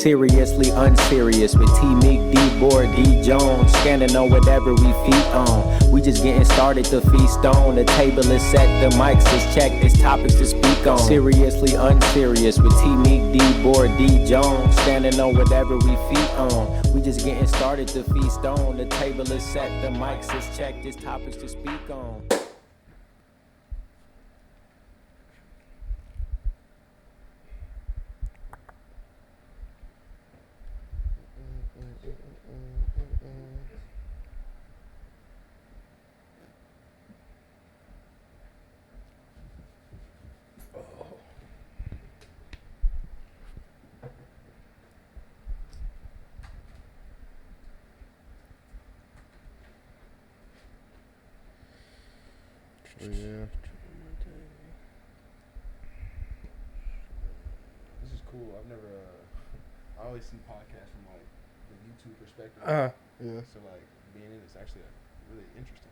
Seriously unserious with T Meek, D Board, D Jones, scanning on whatever we feet on. We just getting started to feast on. The table is set, the mics is checked, there's topics to speak on. Seriously unserious with T Meek, D Board, D Jones, standing on whatever we feet on. We just getting started to feast on. The table is set, the mics is checked, there's topics to speak on. Yeah. This is cool. I've never. I always see podcasts from like the YouTube perspective. Yeah. So like being in it's actually really interesting.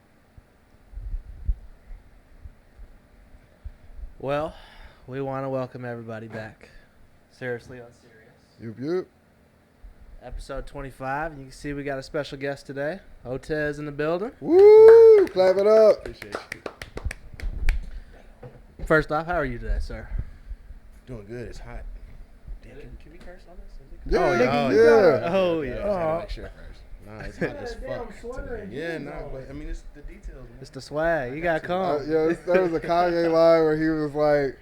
Well, we want to welcome everybody back. Seriously Unserious. Yup. Episode 25. You can see we got a special guest today. Otez in the building. Woo! Clap it up. Appreciate you. First off, how are you today, sir? Doing good. It's hot. Damn, can we curse on this? Is it Yeah. curse? Oh, Okay, yeah. I just had to make sure first. Nah, it's hot as fuck today. Yeah, nah, but I mean, it's the details, man. It's the swag. You got to come. There was a Kanye line where he was like,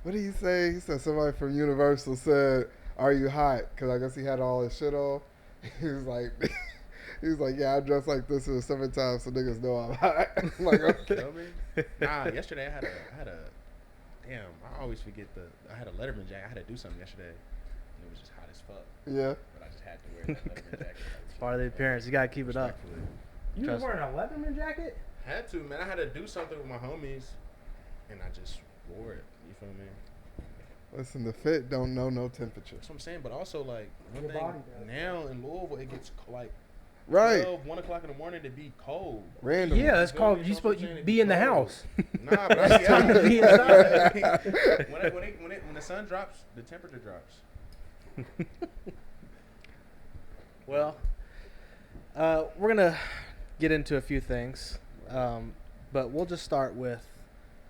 what did he say? He said somebody from Universal said, "Are you hot?" Because I guess he had all his shit on. He was like, yeah, I dress like this in the summertime so niggas know I'm hot. I'm like, okay. Feel me? Nah, yesterday I had a damn, I always forget I had a Letterman jacket. I had to do something yesterday. And it was just hot as fuck. Yeah. But I just had to wear that Letterman jacket. It's part of the appearance. You got to keep it up. Respectfully. You was wearing a Leatherman jacket? Had to, man. I had to do something with my homies, and I just wore it. You feel me? Listen, the fit don't know no temperature. That's what I'm saying. But also, like, one Your thing, body does. now in Louisville, it gets, like, Right. 12, 1 o'clock in the morning to be cold. Random. Yeah, that's You feel called, me? you So supposed I'm to saying be in the house. Nah, but It's time to be inside. when the sun drops, the temperature drops. Well, we're going to get into a few things. But we'll just start with,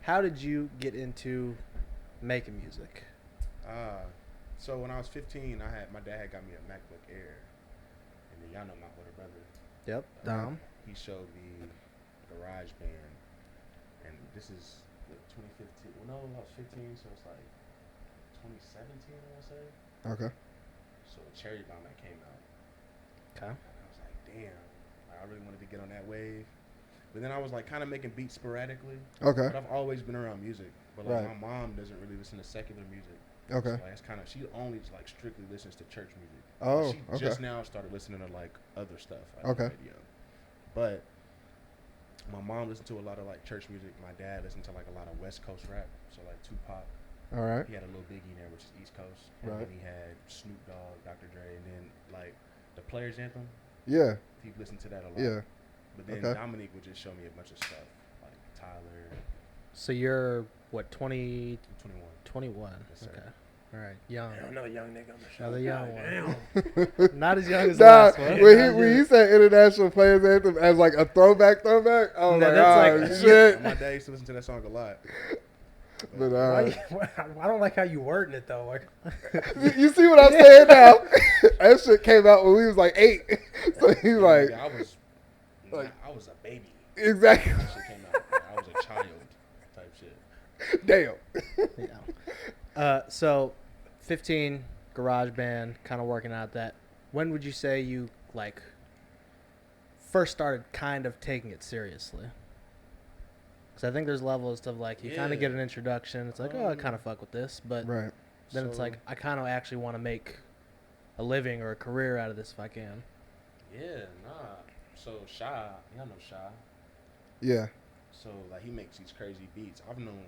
how did you get into making music? So when I was 15, my dad had got me a MacBook Air, and then y'all know my older brother. Yep, Dom. He showed me GarageBand, and this is 2015. Well, no, I was 15, so it's like 2017, I want to say. Okay. So Cherry Bomb that came out. Okay. And I was like, damn, I really wanted to get on that wave. But then I was like kind of making beats sporadically. Okay. But I've always been around music. But like Right. my mom doesn't really listen to secular music. Okay. So like, it's kind of, she only like strictly listens to church music. Oh, She okay. just now started listening to like other stuff. Like Okay. Radio. But my mom listened to a lot of like church music. My dad listened to like a lot of West Coast rap. So like Tupac. All right. He had a little Biggie in there, which is East Coast. And Right. then he had Snoop Dogg, Dr. Dre, and then like the Players Anthem. Yeah. He listened to that a lot. Yeah. But then Okay. Dominique would just show me a bunch of stuff like Tyler, So you're, what, 21? 21. Yes, sir. Okay. All right. Young. Another young nigga on the show. Another young Damn. one. Not as young as the Nah, last one. when he said International Players Anthem as like a throwback, I was No, like, that's like- shit. My dad used to listen to that song a lot. But I don't like how you wording it though. Like, you see what I'm saying now? That shit came out when we was like 8. So he's like, I was like- I was a baby. exactly. That shit came out. I was a child type shit. Damn. Yeah. So, 15, GarageBand, kind of working out that. When would you say you, like, first started kind of taking it seriously? Because I think there's levels of, like, you kind of Yeah. get an introduction. It's like, oh, I kind of fuck with this. But Right. then it's So- like, I kind of actually want to make a living or a career out of this if I can. Yeah, nah. So Shy, y'all know Shy. Yeah. So like he makes these crazy beats. I've known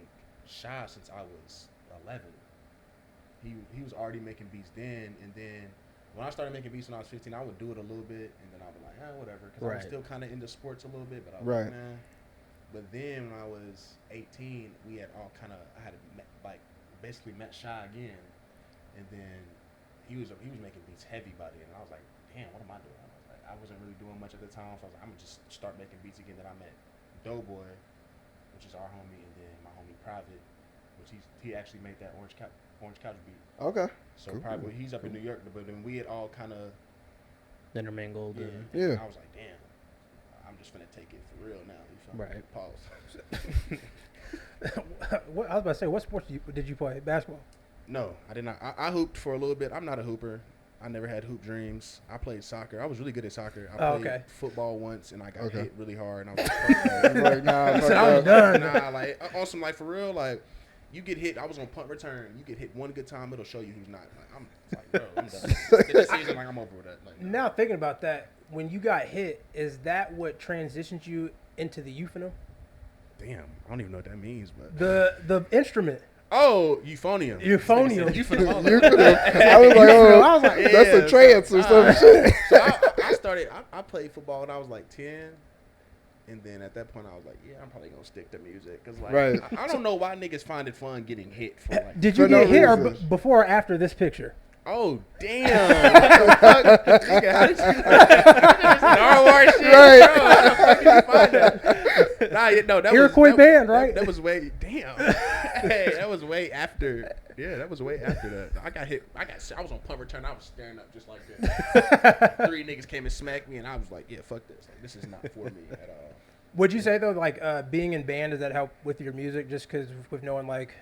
Shy since I was 11. He was already making beats then, and then when I started making beats when I was 15, I would do it a little bit, and then I'd be like, whatever, because I was Right. still kind of into sports a little bit, but I was Right. like, nah. But then when I was 18, we had all kind of, I had met, like basically met Shy again, and then he was making beats heavy by then. And I was like, damn, what am I doing? I was like, I wasn't really doing much at the time, so I was like, I'm gonna just start making beats again. Then I met Doughboy, which is our homie, and then my homie Private, which he actually made that Orange Couch beat. Okay. So Cool. Private, he's up in New York, but then we had all kind of Intermingled. Yeah. I was like, damn, I'm just gonna take it for real now. You feel me? Right. Pause. What, I was about to say, what sports did you play? Basketball. No, I did not. I hooped for a little bit. I'm not a hooper. I never had hoop dreams. I played soccer. I was really good at soccer. I played football once, and I got hit really hard. And I was like, fuck that. Like, nah, fuck I'm that. done. Nah, like on some like for real, like you get hit. I was on punt return. You get hit one good time, it'll show you who's not. Like I'm like, bro, I'm done. This season, like I'm over that. Like, Now thinking about that, when you got hit, is that what transitioned you into the euphonium? damn, I don't even know what that means, but The instrument. oh, euphonium. Euphonium. Euphonium. You could've- I was like, oh, I was like, that's a trance or some shit. So I started. I played football when I was like 10. And then at that point, I was like, "Yeah, I'm probably gonna stick to music." Cause like, Right. I don't know why niggas find it fun getting hit for like. Did you For no get hit or reason. before or after this picture? Oh damn! Nigga, how did you? Star Wars shit, Right. bro. How the fuck did you find that? Nah, no, that Iroquois was band, right? That was way damn. Hey, that was way after. Yeah, that was way after that. I got hit. I was on punt return. I was staring up just like this. 3 niggas came and smacked me, and I was like, "Yeah, fuck this. Like, this is not for me at all." Would you say though, like being in band, does that help with your music? Just because with knowing like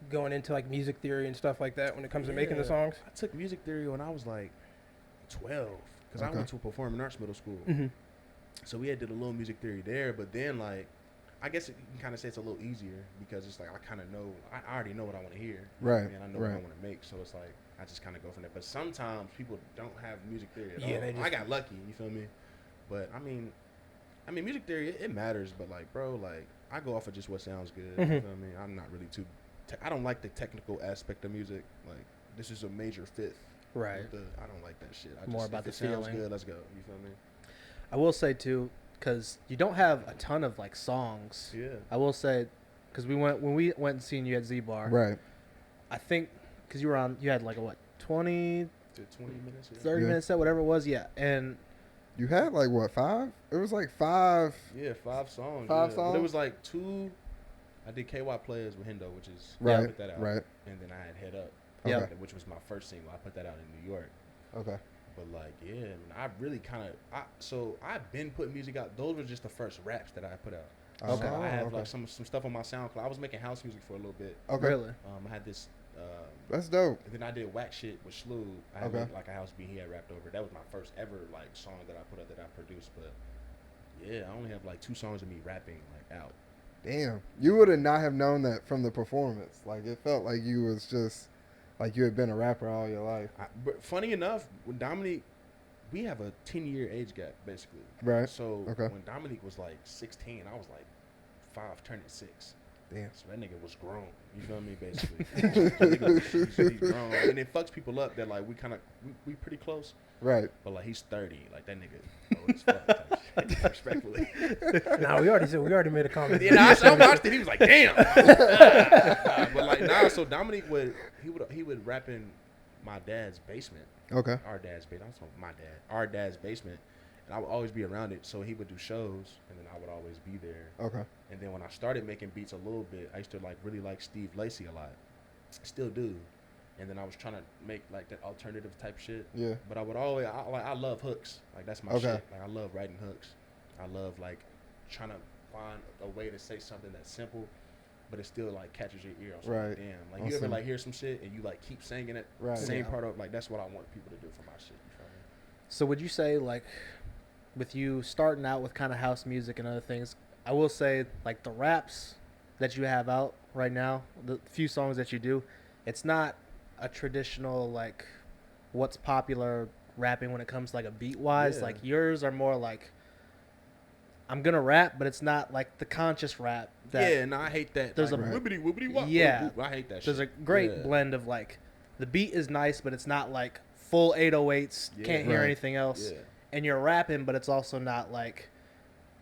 going into like music theory and stuff like that when it comes to making the Yeah. songs. I took music theory when I was like 12 because I Okay. went to a performing arts middle school. Mm-hmm. So we had did a little music theory there, but then like I guess you can kind of say it's a little easier because it's like I kind of know I already know what I want to hear, Right, And I know what I right. want to make, so it's like I just kind of go from there. But sometimes people don't have music theory at Yeah, all. they just- I got lucky, you feel me? But I mean, music theory it matters, but like, bro, like I go off of just what sounds good. You Mhm. feel me? I'm not really too. I don't like the technical aspect of music. Like this is a major fifth. Right. I don't like that shit. More just, about if the it sounds feeling. good. Let's go. You feel me? I will say too, because you don't have a ton of like songs. Yeah. I will say, because when we went and seen you at Z Bar, Right. I think because you had like a what 20, To 20 minutes. Yeah. 30 Yeah. minutes set, whatever it was, yeah. And You had like what, 5? It was like 5. Yeah, 5 songs. Five yeah. songs? But it was like 2. I did KY Players with Hendo, which is I Right. put that out. Right. And then I had Head Up. Yeah. Which was my first single. I put that out in New York. Okay. But like, yeah, I really kind of. So I've been putting music out. Those were just the first raps that I put out. Okay. So I have okay. like some stuff on my SoundCloud. I was making house music for a little bit. Okay. really, I had this. That's dope. And then I did Whack Shit with Slew. I had Okay. made, like a house beat he had rapped over. That was my first ever like song that I put out that I produced. But yeah, I only have like 2 songs of me rapping like out. Damn. You would have not have known that from the performance. Like it felt like you was just like you had been a rapper all your life. But funny enough, when Dominique, we have a 10-year age gap basically. Right. So Okay. when Dominique was like 16, I was like 5 turning 6. Damn. So that nigga was grown. You feel me? Basically, That nigga he's grown, and it fucks people up that like we pretty close, Right. but like he's 30. Like that nigga old as fuck. Type shit, respectfully. Nah, we already made a comment. You know, I watched it. He was like, "Damn." But like, so Dominique he would rap in my dad's basement. Okay. Our dad's basement. I'm talking my dad. Our dad's basement, and I would always be around it. So he would do shows, and then I would always be there. Okay. And then when I started making beats a little bit, I used to like really like Steve Lacy a lot. Still do. And then I was trying to make like that alternative type shit. Yeah. But I would always I love hooks. Like that's my Okay. shit. Like I love writing hooks. I love like trying to find a way to say something that's simple, but it still like catches your ear. I'm Right. like, damn. Like On you ever some- like hear some shit and you like keep singing it. Right. Same Yeah. part of like that's what I want people to do for my shit. You feel me? so would you say like, with you starting out with kind of house music and other things, I will say like the raps that you have out right now, the few songs that you do, it's not a traditional like what's popular rapping when it comes to like a beat wise. Yeah. Like yours are more like I'm gonna rap, but it's not like the conscious rap. That Yeah, no, I hate that. There's like, a- wibbity wobbity wop. Yeah. whoop, whoop. I hate that there's shit. a great Yeah. blend of like the beat is nice, but it's not like full 808s. Yeah. Can't hear Right. anything else. Yeah. And you're rapping, but it's also not like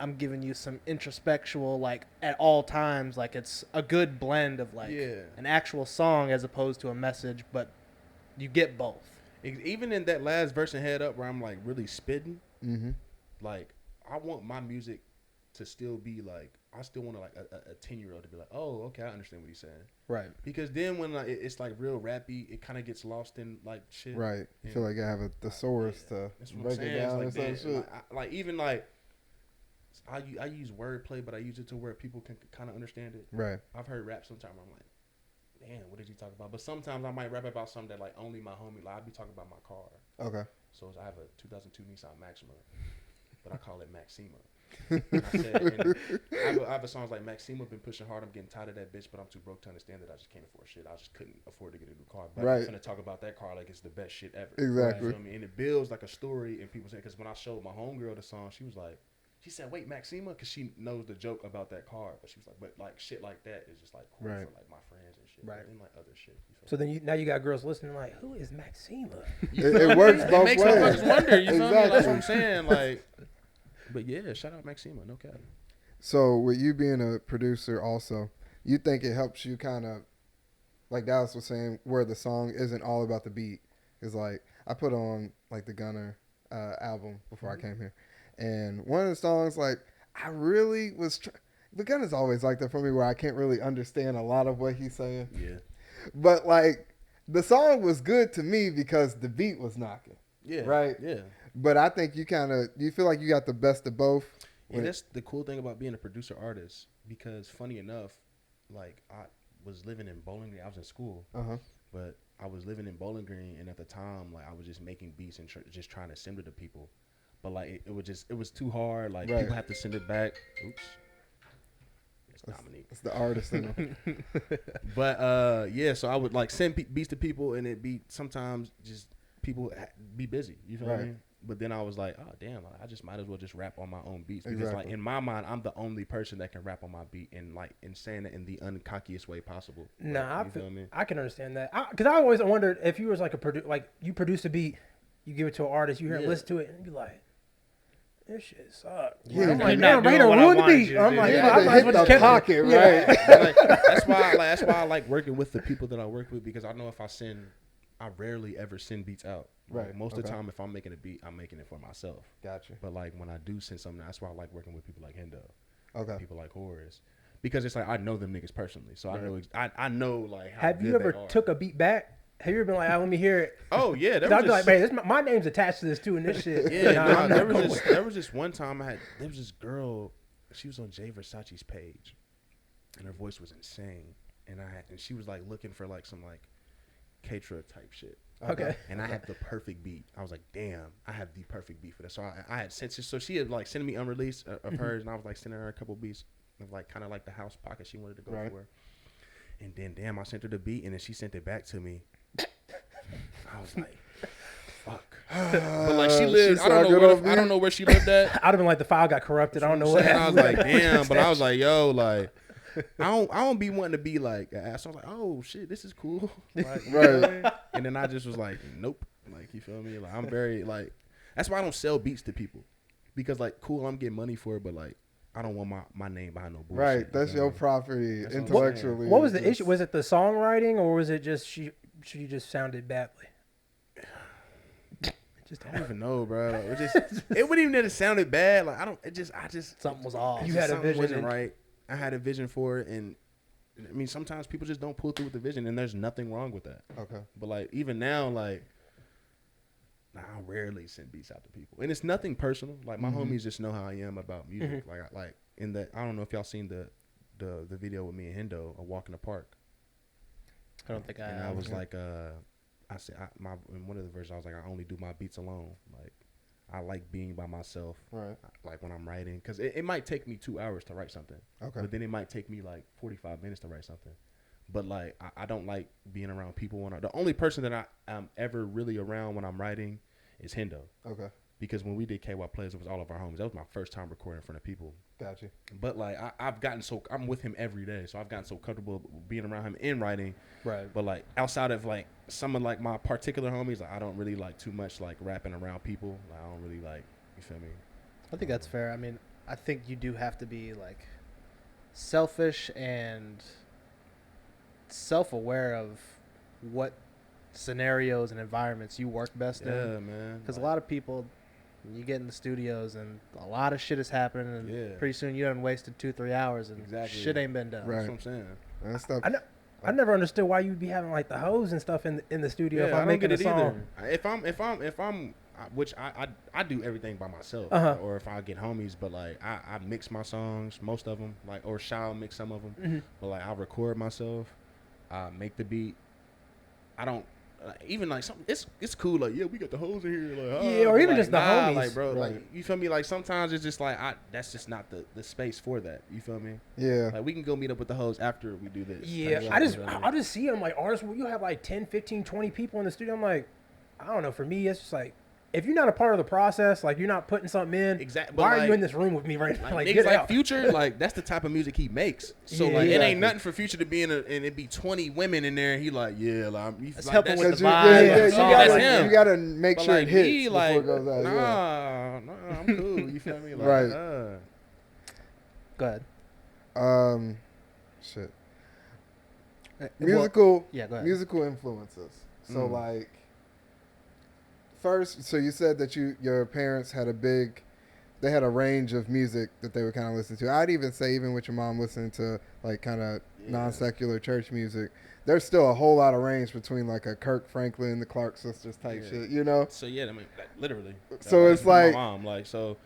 I'm giving you some introspectual like at all times. Like it's a good blend of like Yeah. an actual song as opposed to a message, but you get both. Even in that last verse and Head Up where I'm like really spitting, Mm-hmm. like I want my music to still be like, I still want to like a 10-year-old to be like, oh, okay, I understand what he's saying. Right. Because then when like, it's like real rappy, it kind of gets lost in like shit. Right. You And feel like you have a thesaurus to that's what I'm break saying. it down It's or like, some man, shit. like even like I use wordplay, but I use it to where people can kind of understand it. Right. I've heard rap sometimes. I'm like, damn, what did you talk about? But sometimes I might rap about something that like only my homie. Like I'd be talking about my car. Okay. So I have a 2002 Nissan Maxima, but I call it Maxima. And I said, and I have a songs like Maxima been pushing hard. I'm getting tired of that bitch, but I'm too broke to understand that I just can't afford shit. I just couldn't afford to get a new car. But Right. I'm gonna talk about that car like it's the best shit ever. Exactly. You feel me? And it builds like a story, and people say, because when I showed my homegirl the song, she was like, she said, wait, Maxima, because she knows the joke about that car, but she was like, but like shit like that is just like cool Right. for like my friends and shit, Right. and like other shit. You feel So me? then now you got girls listening like, who is Maxima? It works It both makes ways. motherfuckers wonder. You feel me? That's what I'm Exactly. saying. Like, but yeah, shout out Maxima, no cap. So with you being a producer also, you think it helps you kind of, like Dallas was saying, where the song isn't all about the beat. It's like, I put on like the Gunner album before I came here. And one of the songs, like, I really was, the Gunner's always like that for me where I can't really understand a lot of what he's saying. Yeah. But like, the song was good to me because the beat was knocking. Yeah. Right. Yeah. But I think you you feel like you got the best of both. And that's the cool thing about being a producer artist, because funny enough, like I was living in Bowling Green. I was in school, Uh-huh. but I was living in Bowling Green, and at the time, like I was just making beats and just trying to send it to people. But like it was too hard. Like Right. people have to send it back. Oops. It's Dominique. It's the artist in them. But yeah, so I would like send beats to people, and it be sometimes just people be busy. You feel Right. me? But then I was like, oh damn, I just might as well just rap on my own beats, because like Exactly. in my mind, I'm the only person that can rap on my beat, and like in saying it in the uncockiest way possible. Nah, you feel me? I can understand that. Because I always wondered if you was like like you produce a beat, you give it to an artist, you hear it, Yeah. listen to it, and you be like, this shit sucks. Yeah, I'm you're like, not damn, Raider doing what I ruined the wanted beat. you to I'm do. like, You Yeah. I had to might as hit well the just kept it. pocket, Yeah. right? Like, that's why I like working with the people that I work with, because I know if I rarely ever send beats out. Like, Right, most of the okay. time, if I'm making a beat, I'm making it for myself. Gotcha. But like when I do send something, that's why I like working with people like Hendo. Okay. People like Horace, because it's like I know them niggas personally, so Right. I know like how Have you good ever they are. took a beat back? Have you ever been like, let me hear it? Oh yeah, I'd be like, man, my name's attached to this too, and this shit. yeah. Nah, Nah, I'm there not going. was this one time there was this girl, she was on Jay Versace's page, and her voice was insane, and she was like looking for like some like K-Truck type shit. Okay. And I had the perfect beat. I was like, damn, I have the perfect beat for this. So I had sent, so she had like sent me unreleased of hers, and I was like sending her a couple beats of like kind of like the house pocket she wanted to go Right. for. And then damn, I sent her the beat, and then she sent it back to me. I was like, fuck. But like she lived, I don't know where she lived at. I'd have been like, the file got corrupted. I don't know what I was happened. like, damn, but I was like, yo, like, I don't be wanting to be like an ass. I was like, oh shit, this is cool. Like, Right. And then I just was like, nope. Like, you feel me? Like, I'm very like, that's why I don't sell beats to people, because like, cool, I'm getting money for it, but like, I don't want my name behind no bullshit. Right. you That's feel your me? property That's what I'm intellectually. What was the It's issue? Was it the songwriting, or was it just she just sounded badly? Just I don't even know, bro. Like, it wouldn't even that it sounded bad. Like, I just Something was off. You had a something vision wasn't and- right. I had a vision for it, and I mean, sometimes people just don't pull through with the vision, and there's nothing wrong with that. Okay. But like even now, like I rarely send beats out to people, and it's nothing personal. Like my homies just know how I am about music. Like in the, I don't know if y'all seen the video with me and Hendo, A Walk in the Park, I don't think I and I have. was like, I said in one of the verses I was like, I only do my beats alone. Like I like being by myself. Right. Like when I'm writing, because it might take me 2 hours to write something. Okay. But then it might take me like 45 minutes to write something. But like I don't like being around people the only person that I'm ever really around when I'm writing is Hendo. Okay. Because when we did KY Plays, it was all of our homies. That was my first time recording in front of people. Gotcha. But like I'm with him every day, so I've gotten so comfortable being around him in writing. Right. But like outside of like some of like my particular homies, like I don't really like too much like rapping around people. Like I don't really like, you feel me? I think that's fair. I mean, I think you do have to be like selfish and self-aware of what scenarios and environments you work best in. Yeah, man. Because a lot of people, you get in the studios and a lot of shit is happening, and Yeah. pretty soon you done wasted 2-3 hours and Exactly. shit ain't been done. Right. That's what I'm saying. And stuff. I never understood why you'd be having like the hose and stuff in the studio if I I'm don't making get a it song. either. If I'm, which I do everything by myself, Uh-huh. or if I get homies, but like I mix my songs, most of them, like, or Shao mix some of them, Mhm. but like I record myself, I make the beat. I don't. Even like something, it's cool. Like, yeah, we got the hoes in here. Like, Yeah, or but, even like, just the homies. Like, bro, Right. like, you feel me? Like, sometimes it's just like that's just not the space for that. You feel me? Yeah. Like, we can go meet up with the hoes after we do this. Yeah, Like, I just see them like artists where you have like 10, 15, 20 people in the studio. I'm like, I don't know. For me, it's just like, if you're not a part of the process, like you're not putting something in, Exactly. why are Like, you in this room with me right now? Like, Like, niggas get like out. Future, like that's the type of music he makes. So Yeah, like it exactly. ain't nothing for Future to be in and it be 20 women in there. And he like, yeah, like, It's like helping that's with the you, vibe. yeah, and yeah, the you song. That's gotta, him. you gotta make but sure like it hits me, before like, it goes out. Yeah. nah, I'm cool. You feel me? Like, Right. Go ahead. Shit. Well, Musical. yeah, go ahead. Musical influences. So like, first, so you said that your parents had they had a range of music that they would kind of listen to. I'd even say, even with your mom listening to like kind of non-secular church music, there's still a whole lot of range between like a Kirk Franklin, the Clark Sisters type shit, you know? So yeah, I mean, like, literally. So it's my like- mom, like, so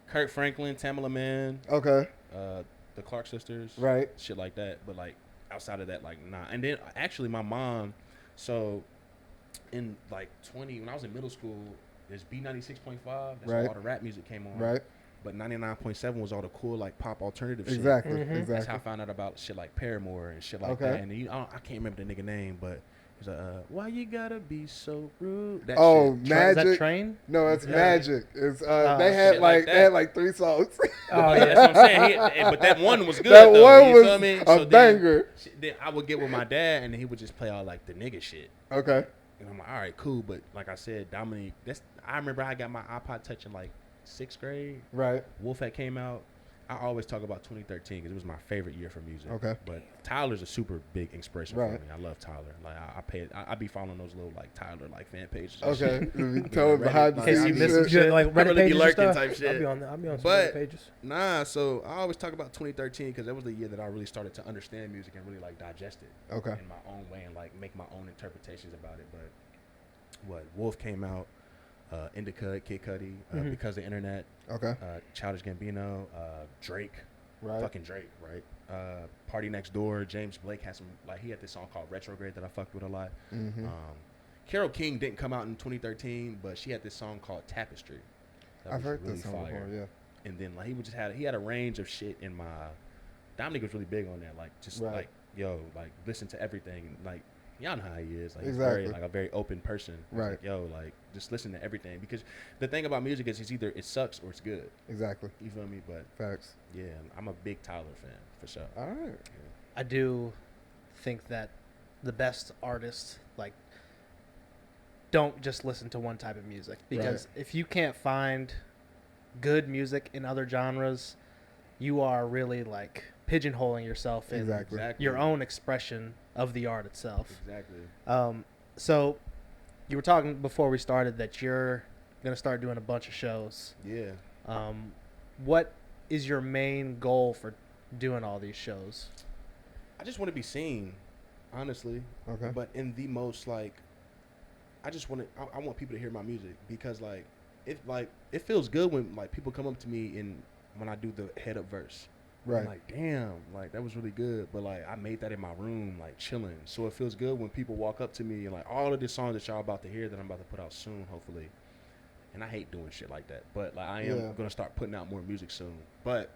Kirk Franklin, Tamala Man, Okay, the Clark Sisters, right. shit like that. But like outside of that, like, nah. And then actually, my mom, so in like when I was in middle school, there's B96.5. That's Right. where all the rap music came on. Right. But 99.7 was all the cool like pop alternative shit. Exactly. Mhm. That's how I Exactly. found out about shit like Paramore and shit like Okay. that. And then I can't remember the nigga name, but he's like, why you gotta be so rude? That Oh, shit. Is that Magic. Train? No, it's Yeah. Magic. It's Oh, they had shit like like they that. had like 3 songs. Oh, That's what I'm saying. But that one was good. That though, one you was feel me? a So banger. Then I would get with my dad, and he would just play all like the nigga shit. Okay. And I'm like, all right, cool. But like I said, Dominique, I remember I got my iPod Touch in like 6th grade. Right. Wolf had came out. I always talk about 2013 because it was my favorite year for music. Okay. But Tyler's a super big inspiration Right. for me. I love Tyler. Like I be following those little like Tyler like fan pages. And Okay. shit. You tell us Reddit, behind the like, case you scenes missed shit. some shit. like I Reddit really be pages and lurking stuff. type shit. I'll be on some But- Reddit pages. Nah, so I always talk about 2013 because that was the year that I really started to understand music and really like digest it Okay. in my own way and like make my own interpretations about it. But what Wolf came out, Indica, Kid Cudi, Mhm. Because the Internet, Okay. Childish Gambino, Drake, Right. fucking Drake, right? Party Next Door, James Blake had some like he had this song called Retrograde that I fucked with a lot. Mm-hmm. Carole King didn't come out in 2013, but she had this song called Tapestry. That I've was heard really this song fire. before. Yeah. And then like he had a range of shit in my. Dominic was really big on that, like just Right. like yo, like listen to everything, like y'all know how he is, like Exactly. he's very like a very open person. He's Right. like, yo, like just listen to everything because the thing about music is it's either it sucks or it's good. Exactly. You feel me? But Facts. yeah, I'm a big Tyler fan for sure. All right. I do think that the best artists like don't just listen to one type of music because if you can't find good music in other genres, you are really like pigeonholing yourself in Exactly. your own expression of the art itself. Exactly. So you were talking before we started that you're gonna start doing a bunch of shows. Yeah. What is your main goal for doing all these shows? I just want to be seen, honestly. Okay. But in the most like, I just want to. I want people to hear my music because like it feels good when like people come up to me and when I do the head up verse. Right. I'm like, damn, like that was really good. But like I made that in my room, like chilling. So it feels good when people walk up to me and like all of the songs that y'all about to hear that I'm about to put out soon, hopefully. And I hate doing shit like that. But like I am gonna start putting out more music soon. But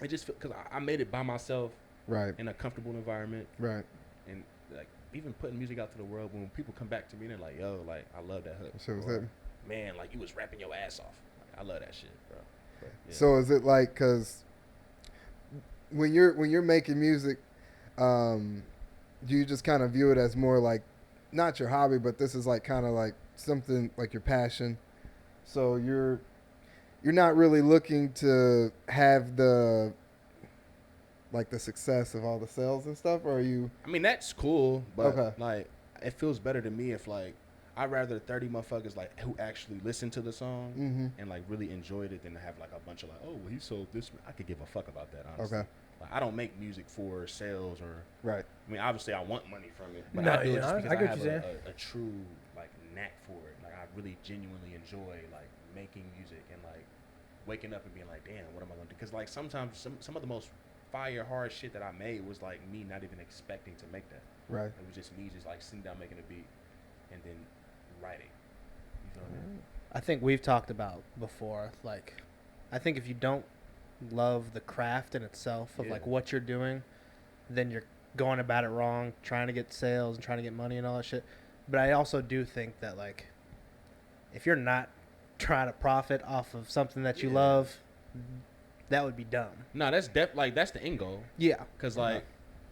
it just because I made it by myself Right. in a comfortable environment. Right. And like even putting music out to the world, when people come back to me, they're like, "Yo, like I love that hook." Shit was Or, hitting. man, like you was rapping your ass off. Like, I love that shit, bro. But, yeah. So is it like because when you're making music, do you just kind of view it as more like not your hobby, but this is like kind of like something like your passion? So you're not really looking to have the like the success of all the sales and stuff, or are you? I mean, that's cool, but Okay. like it feels better to me if like I'd rather 30 motherfuckers like who actually listened to the song and like really enjoyed it than to have like a bunch of like, oh, well, he sold this. I could give a fuck about that, honestly. Okay. Like, I don't make music for sales or. Right. I mean, obviously, I want money from it, but No, I do it yeah, just I because get I what have you're a true like knack for it. Like I really genuinely enjoy like making music and like waking up and being like, damn, what am I gonna do? Because like sometimes some of the most fire hard shit that I made was like me not even expecting to make that. Right. It was just me just like sitting down making a beat and then writing. You feel what I mean? I think we've talked about before, like, I think if you don't love the craft in itself of like what you're doing, then you're going about it wrong, trying to get sales and trying to get money and all that shit. But I also do think that like if you're not trying to profit off of something that you love, that would be dumb. No, that's that's the end goal. Yeah. Cause like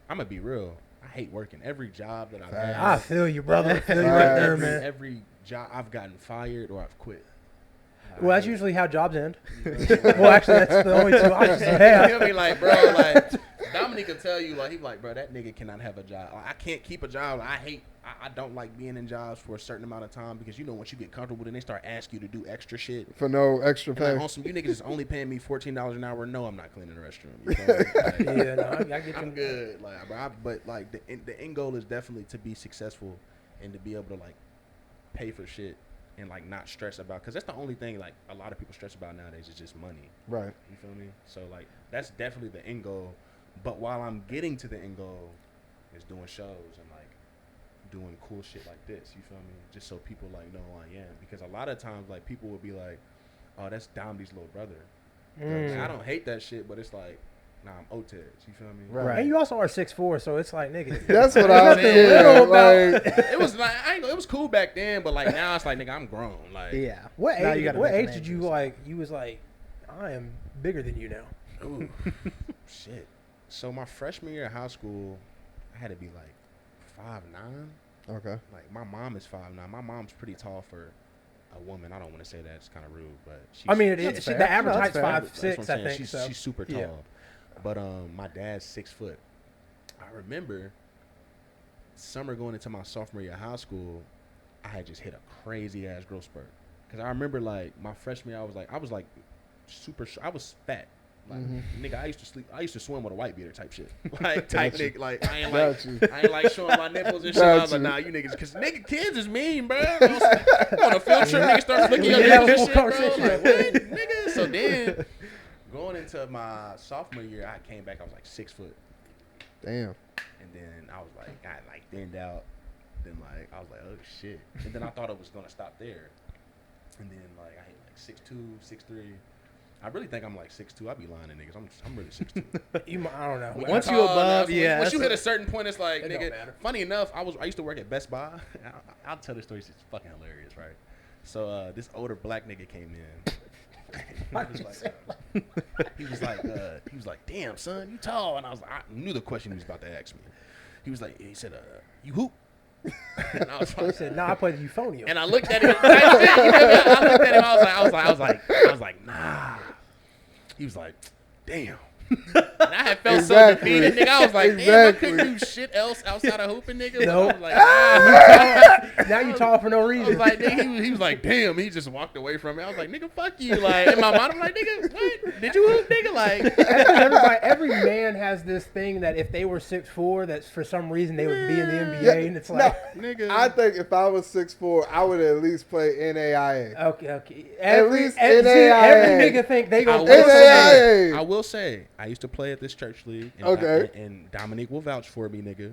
I'm gonna be real, I hate working. Every job that I've had, I feel you, brother. I feel you right there, man. every job I've gotten fired or I've quit. Well, that's usually how jobs end. Well, actually, that's the only two options you have. He'll be like, bro, like Dominique will tell you, like he's like, bro, that nigga cannot have a job. Like, I can't keep a job. I don't like being in jobs for a certain amount of time because you know once you get comfortable, then they start asking you to do extra shit For no extra and pay. like, on some you niggas is only paying me $14 an hour. No, I'm not cleaning the restroom. You know? Like, Yeah, no, I get you. I'm good. Like, but like the end goal is definitely to be successful and to be able to like pay for shit and like not stress about, because that's the only thing like a lot of people stress about nowadays is just money. Right. You feel me? So like that's definitely the end goal. But while I'm getting to the end goal, is doing shows and like doing cool shit like this. You feel me? Just so people like know who I am. Because a lot of times like people will be like, "Oh, that's Domdy's little brother." I don't hate that shit, but it's like, nah, I'm Otez. You feel me? Right. And you also are 6'4", so it's like, nigga. That's what I was saying. saying. Like, It was like it was cool back then, but like now it's like, nigga, I'm grown. Like, Yeah. What Now you age? gotta What make a age name did for you yourself. like? You was like, I am bigger than you now. ooh, shit. So my freshman year of high school, I had to be like 5'9". okay. Like my mom is 5'9". My mom's pretty tall for a woman. I don't want to say that; it's kind of rude, but she's, I mean, That's fair. the average No, height's that's fair. 5'6", that's what I I'm saying. think. She's super tall. Yeah. But my dad's 6 foot. I remember summer going into my sophomore year of high school, I had just hit a crazy ass growth spurt. Cause I remember like my freshman year, I was like super. I was fat. Like nigga, I used to swim with a white beater type shit. Like type nigga. Like I ain't like showing my nipples and shit. I was like, nah, you niggas, cause nigga kids is mean, bro. On a field trip, niggas start flicking your Yeah, dick that was and shit, bro. conversation. Like what, nigga? So then going into my sophomore year, I came back. I was like 6 foot, Damn. and then I was like, I like thinned out. Then like I was like, oh shit. And then I thought it was gonna stop there. And then like I hit like 6'2", 6'3". I really think I'm like 6'2". I be lying to niggas. I'm really 6'2". I don't know. Once you above, yeah. Once you that's hit a certain point, it's like, It don't nigga. matter. Funny enough, I used to work at Best Buy. I'll tell this story. It's fucking hilarious, right? So this older black nigga came in. He was like, damn son, you tall. And I knew the question he was about to ask me. He said, you hoop? And I was He like, said, "Nah, I play the euphonium." and I looked at him. I looked at him. I was like, nah. He was like, damn. And I had felt Exactly. so defeated, nigga. I was like, damn, I Exactly. couldn't do shit else outside of hooping, nigga. But Nope. I was like, ah. Now you tall for no I was reason. like, nigga, he was like, damn. He just walked away from me. I was like, nigga, fuck you. Like, in my mind, I'm like, nigga, what? Did you hoop, nigga? Like, Every man has this thing that if they were 6'4", that for some reason they would be in the NBA, Yeah, and it's like, nigga. I think if I was 6'4", I would at least play NAIA. okay. least every NAIA. nigga think they I gonna will, play say, NAIA. I will say, I used to play at this church league. And Okay. and Dominique will vouch for me, nigga.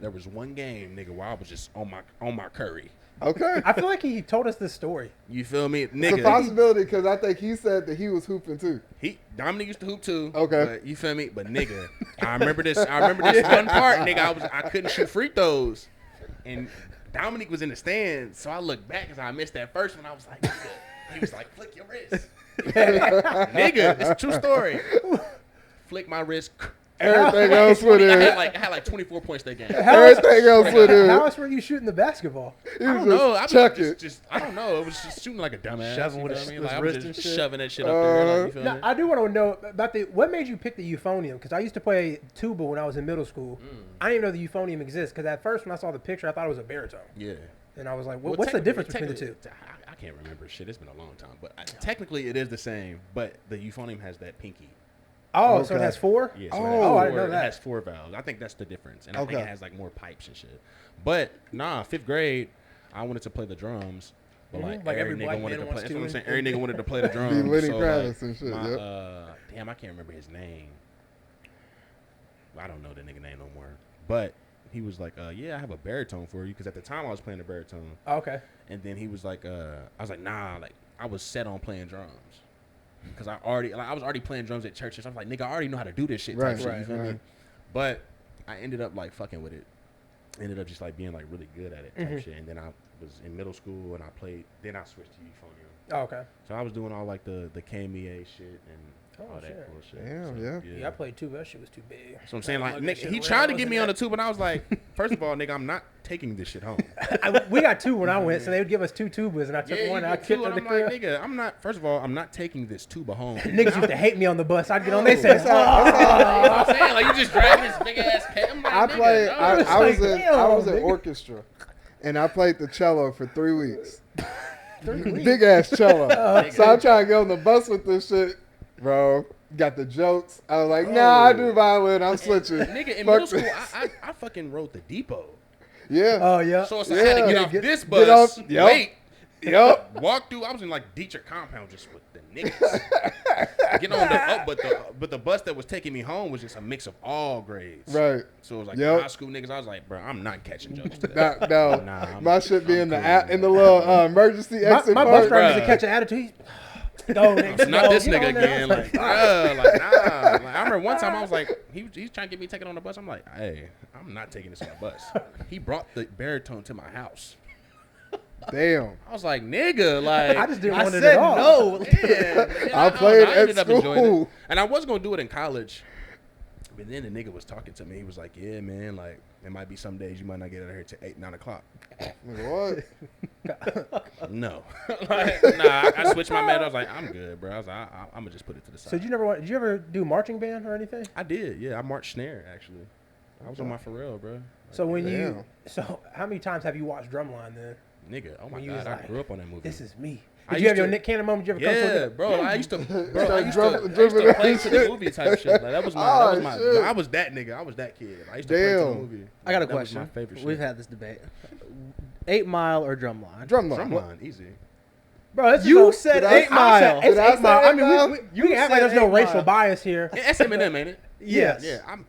There was one game, nigga, where I was just on my curry. Okay. I feel like he told us this story. You feel me, It's a nigga? possibility because I think he said that he was hooping too. Dominic used to hoop too. Okay. But you feel me? But nigga, I remember this one part, nigga. I couldn't shoot free throws, and Dominic was in the stands. So I looked back as I missed that first one. I was like, nigga. He was like, flick your wrist, nigga. It's a true story. Flick my wrist. Everything else went I in. had like 24 points that game. Everything else went in. How else were you shooting the basketball? He I was don't know. I just was chuck it. just I don't know. It was just shooting like a dumbass. Shoving with you know his what I mean? Like, I wrist was and just shit. shoving that shit up there. Like, you feel Now, me? I do want to know about what made you pick the euphonium? Because I used to play tuba when I was in middle school. I didn't even know the euphonium exists. Because at first when I saw the picture, I thought it was a baritone. Yeah. And I was like, Well, what's the technically- difference between the two? I can't remember shit. It's been a long time, but technically it is the same. But the euphonium has that pinky. Oh, so it Okay. has 4? Yeah, Oh, I didn't know It that. has 4 valves. I think that's the difference, and I think Okay. it has like more pipes and shit. But nah, 5th grade, I wanted to play the drums. But Like every black nigga wanted man to play. wants That's to what I'm in- saying. Every nigga wanted to play the drums. Be Lenny so, Kravitz like, and shit, my, yep. damn, I can't remember his name. I don't know the nigga name no more. But he was like, yeah, I have a baritone for you, because at the time I was playing the baritone. Oh, okay. And then he was like, I was like, nah, like I was set on playing drums. Because I was already playing drums at churches. I was like, nigga, I already know how to do this shit. Right, Type shit, you feel me? right. But I ended up like fucking with it. Ended up just like being like really good at it type shit. And then I was in middle school and I played. Then I switched to euphonium. Oh, okay. So I was doing all like the KMEA shit and all that shit. cool shit. Damn, So, yeah. Yeah, I played tuba. That shit was too big. So I'm saying like, Like, nigga, that shit he ran tried to out get in me on the that. tube, and I was like, first of all, nigga, I'm not taking this shit home. We got 2 when I went, so they would give us 2 tubas, and I took one and I you kicked too, at and the I'm like, crib. nigga, I'm not. First of all, I'm not taking this tuba home. Niggas used to hate me on the bus. I'd get on, they said, You know what I'm saying? Like, you just drag this big ass cat. I'm like, I nigga, played. no. I was in Damn, nigga. orchestra, and I played the cello for 3 weeks. Big ass cello. So I'm trying to get on the bus with this shit, bro. Got the jokes. I was like, nah, I do violin. I'm switching. Nigga, in Fuck middle school, this. I fucking rode the depot. Yeah. Oh, yeah. So it's like I had to get Yeah. off this Get bus, off- yep. wait, Yup. walk through. I was in like Dietrich compound just with the niggas. Get on but the bus that was taking me home was just a mix of all grades. Right. So it was like Yep. high school niggas. I was like, bro, I'm not catching jokes today. No, Nah, my shit be I'm in the cool. in the little emergency My exit bus part. driver used to Bruh. catch an attitude. No, nigga, It's not no, this get nigga on there. again. Like, bruh, like, nah. Like, I remember one time I was like, he's trying to get me taken on the bus. I'm like, hey, I'm not taking this on the bus. He brought the baritone to my house. Damn. I was like, nigga, like, I just didn't I want it said at all. no. yeah, I played at ended up enjoying it. school. And I was gonna do it in college, but then the nigga was talking to me. He was like, yeah, man, like, there might be some days you might not get out of here till 8, 9 o'clock. Like, what? No, like, nah. I switched my man. I was like, I'm good, bro. I was like, I'm gonna just put it to the side. So did you ever do marching band or anything? I did, yeah. I marched snare actually. I was on my Pharrell, bro. So when Damn. so how many times have you watched Drumline then? Nigga, oh my When you god, was I like, grew up on that movie. This is me. I Did you have used your to- Nick Cannon moment? Did you ever come to Yeah, it? bro. I used to, bro. I Start used dribbling to play and to the shit. movie type shit. Like, that was my, Oh, that was my. shit. I was that nigga. I was that kid. I used to play to the Damn. movie. I got a That was question. my favorite shit. We've had this debate. 8 Mile or Drumline? Drumline. Drumline, easy. Bro, this You is said Did I- 8 Mile. It's Did I 8 Mile. say I 8 Mile? mean, You we can act like said there's no 8 racial Mile. bias here. That's Eminem, ain't it? Yes. Yeah, I'm.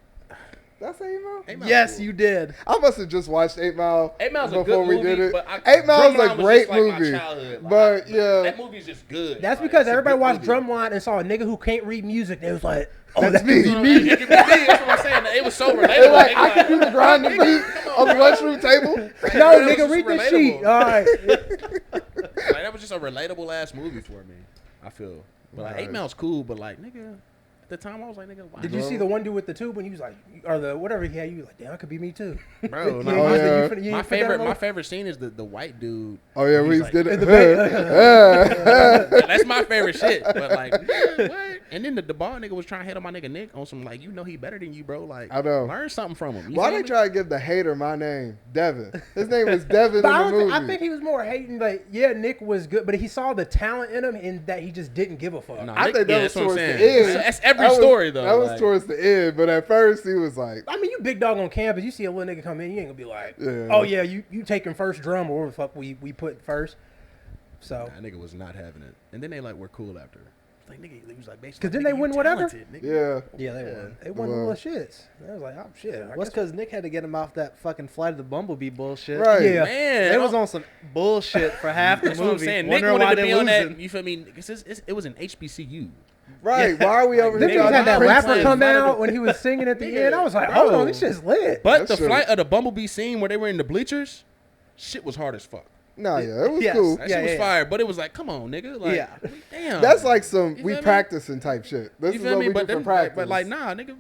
That's 8 Mile? 8 Mile's Yes, cool. you did. I must have just watched 8 Mile 8 Mile's a before good we movie, did it. but 8 Mile is Drumline a was great just like my movie. childhood. Like, But yeah, that movie's just good. That's Like, because it's a everybody good watched movie. Drumline and saw a nigga who can't read music. They was like, oh, That's that's me. me. It could be me. That's what I'm saying. It was so relatable. they're like, Nigga, I can do the grind the beat on the lunchroom table. No, That was nigga, just read this relatable. sheet. All right. Like, that was just a relatable ass movie for me. I feel. But like, Right. 8 Mile's cool, but like, nigga, at the time I was like, nigga, why? Did you see the one dude with the tube when he was like, or the whatever he had? You was like, damn, that could be me too. Bro, You no, ain't Oh, used to- yeah. you finna- you my ain't put that favorite, on? my favorite scene is the white dude. Oh yeah, He's we like- did In it. the bay. That's my favorite shit. But like, nigga, what? And then the ball nigga was trying to hit on my nigga Nick on some like, you know he better than you, bro. Like, I know. learn something from him. You Why feel they me? try to give the hater my name, Devin? His name was Devin in But the movie. I think he was more hating. Like, yeah, Nick was good, but he saw the talent in him and that he just didn't give a fuck. Nah, I Nick- think that yeah, was that's what I'm towards the saying. end. That's every That was- story though. That was like, towards the end, but at first he was like, I mean, you big dog on campus. You see a little nigga come in, you ain't gonna be like, Yeah. oh yeah, you taking first drum or whatever the fuck we put first. So, that nigga was not having it. And then they like were cool after. Like nigga, he was like basically. 'Cause didn't nigga, they you win whatever? talented, nigga. yeah. Yeah, they won. they won the Well. little shits. They was like, oh shit. I What's guess- because Nick had to get him off that fucking Flight of the Bumblebee bullshit. Right. Yeah. Man, They was on some bullshit for half the That's what I'm movie. saying. Nick Wondering wanted why to they be on that. losing. You feel me? It was an HBCU. Right. Why are we over Them here? niggas trying had to that preach rapper this? come out when he was singing at the Nigga, end. I was like, hold bro. on, this shit's lit. But That the shit- flight of the Bumblebee scene where they were in the bleachers, shit was hard as fuck. Nah, yeah, it was Yes. cool. That Yeah, shit was yeah. fire, but it was like, come on, nigga. Like, Yeah. damn. That's like some You we feel me? practicing type shit. This You is feel what me? we But do for them, practice. but like, nah, nigga.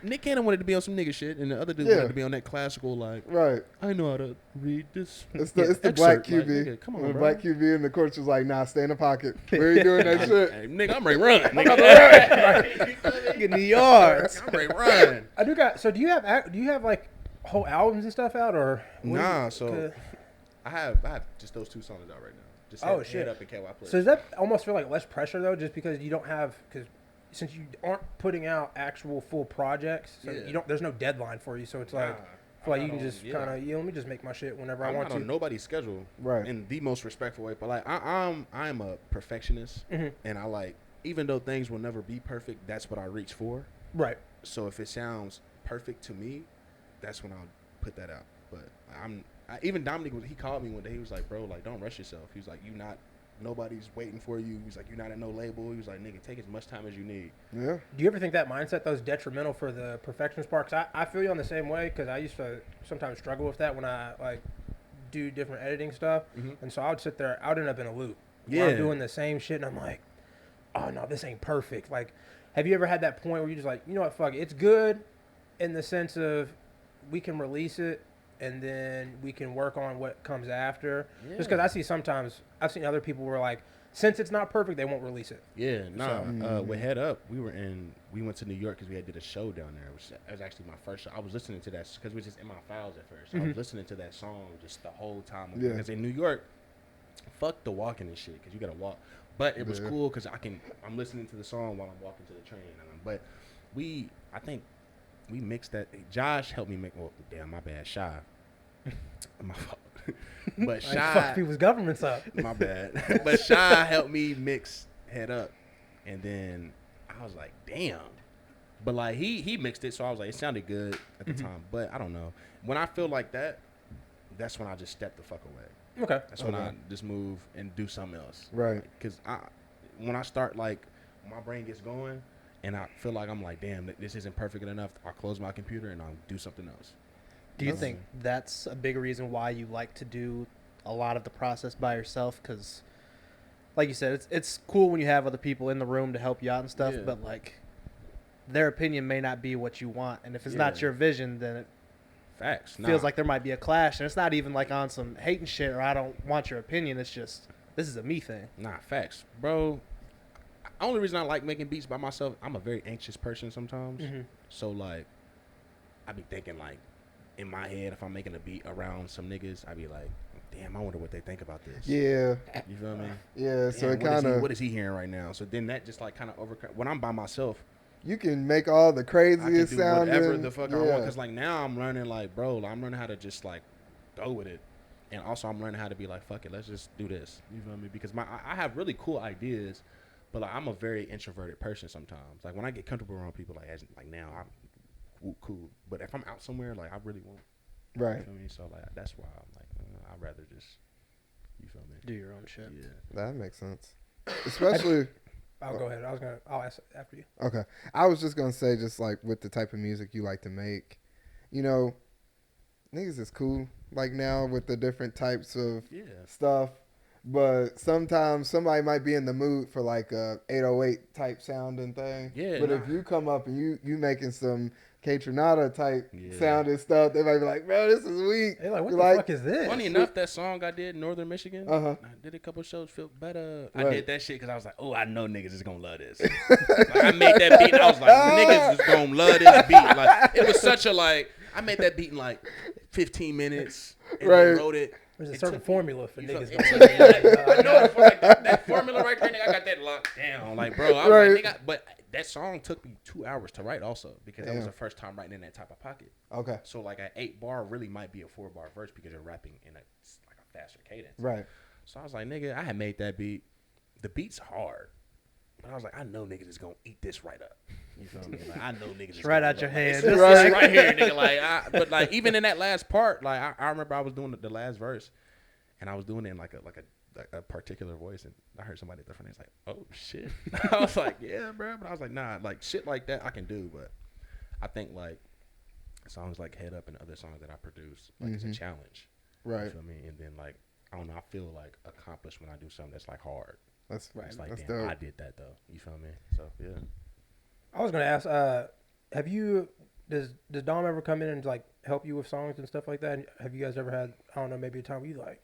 Nick Cannon wanted to be on some nigga shit, and the other dude Yeah. wanted to be on that classical like. Right. I know how to read this. It's the black excerpt. QB. Like, nigga, come on, When the bro. black QB in the court was like, nah, stay in the pocket. Where you doing that shit? Hey, nigga, I'm ready to run. Nigga, Getting the yards. I'm ready to run. I do got. So do you have like whole albums and stuff out or? what Nah, is it? so I have just those 2 songs out right now. Just Oh, head shit. up and KY play. So does that almost feel like less pressure though, just because you don't have since you aren't putting out actual full projects, so Yeah. you don't. There's no deadline for you, so it's like. I feel like you can just kind of, let me just make my shit whenever I I'm want not to. on nobody's schedule, Right. in the most respectful way. But like I'm a perfectionist, and I like even though things will never be perfect, that's what I reach for. Right. So if it sounds perfect to me, that's when I'll put that out. But even Dominic he called me one day. He was like, bro, like don't rush yourself. He was like, nobody's waiting for you. He's like, you're not at no label. He was like, nigga, take as much time as you need. Yeah. Do you ever think that mindset though is detrimental for the perfectionist part? 'Cause I feel you on the same way because I used to sometimes struggle with that when I like do different editing stuff, and so I would sit there. I would end up in a loop. Where I'm Yeah. doing the same shit, and I'm like, oh no, this ain't perfect. Like, have you ever had that point where you're just like, you know what, fuck it, it's good, in the sense of we can release it and then we can work on what comes after. Yeah. Just because I see sometimes I've seen other people where like, since it's not perfect, they won't release it. Yeah, with Head Up, we went to New York because we had did a show down there. Which was actually my first show. I was listening to that because we were just in my files at first. I was listening to that song just the whole time. Yeah. Because in New York, fuck the walking and shit because you gotta walk. But it was cool because I'm listening to the song while I'm walking to the train. But I think we mixed that. Josh helped me make. Well, damn, my bad, Shy. My fault. But Like, Shy, fuck people's governments up. my bad. But Shy helped me mix Head Up, and then I was like, damn. But like he mixed it, so I was like, it sounded good at the time. But I don't know. When I feel like that, that's when I just step the fuck away. Okay. That's when I just move and do something else. Right. Because when I start like my brain gets going, and I feel like I'm like, damn, this isn't perfect enough. I'll close my computer and I'll do something else. Do you think that's a big reason why you like to do a lot of the process by yourself? Because, like you said, it's cool when you have other people in the room to help you out and stuff, Yeah. but, like, their opinion may not be what you want. And if it's not your vision, then it Facts. feels like there might be a clash. And it's not even, like, on some hating shit or I don't want your opinion. It's just, this is a me thing. Nah, facts. Bro, only reason I like making beats by myself, I'm a very anxious person sometimes. So, like, I be thinking, like, in my head, if I'm making a beat around some niggas, I be like, damn, I wonder what they think about this. Yeah. You feel me? Yeah. So Damn, it kind of what is he hearing right now? So then that just like kind of overcut. When I'm by myself, you can make all the I can craziest do sounding. whatever the fuck I want. yeah. Cause like now I'm learning like, bro, I'm learning how to just like go with it. And also I'm learning how to be like, fuck it, let's just do this. You feel me? Because I have really cool ideas, but like I'm a very introverted person sometimes. Like when I get comfortable around people, like now I'm cool. But if I'm out somewhere, like I really won't. Right. You feel me? So like that's why I'm like, I'd rather just, you feel me? Do your own shit. Yeah. That makes sense. Especially. I'll go ahead. I'll ask after you. Okay. I was just going to say, just like with the type of music you like to make, you know, niggas is cool like now with the different types of stuff. But sometimes somebody might be in the mood for like a 808 type sounding thing. Yeah. But if you come up and you making some K-Tronada type sounding stuff, they might be like, bro, this is weak. They're like, what You the fuck is this? Funny enough, that song I did, Northern Michigan, Uh-huh. I did a couple shows, feel better. I Right. did that shit because I was like, oh, I know niggas is going to love this. Like, I made that beat and I was like, niggas is going to love this beat. Like, it was such a like, I made that beat in like 15 minutes and Right. then wrote it. There's a It certain took- formula for you niggas. feel- Going I know like, that formula right there, nigga, I got that locked down. Like, bro, I was Right. like, nigga, but that song took me 2 hours to write also because that was Damn. the first time writing in that type of pocket. Okay. So like an 8-bar really might be a 4-bar verse because you're rapping in a faster cadence. Right. So I was like, nigga, I had made that beat. The beat's hard. But I was like, I know niggas is gonna eat this right up. You feel me? Like, I know niggas is right gonna out your love it. hand. It's Right. right here, nigga. Like, but like even in that last part, like I remember I was doing the last verse, and I was doing it in like a particular voice, and I heard somebody at the front. It's like, oh shit. I was like, yeah, bro. But I was like, nah, like shit like that I can do, but I think like songs like Head Up and other songs that I produce, like it's a challenge. You Right. feel me? And then like I don't know, I feel like accomplished when I do something that's like hard. That's It's like, That's damn, dope. I did that though. You feel me? So yeah. I was gonna ask, have you Does Dom ever come in and like help you with songs and stuff like that? Have you guys ever had, I don't know, maybe a time where you like,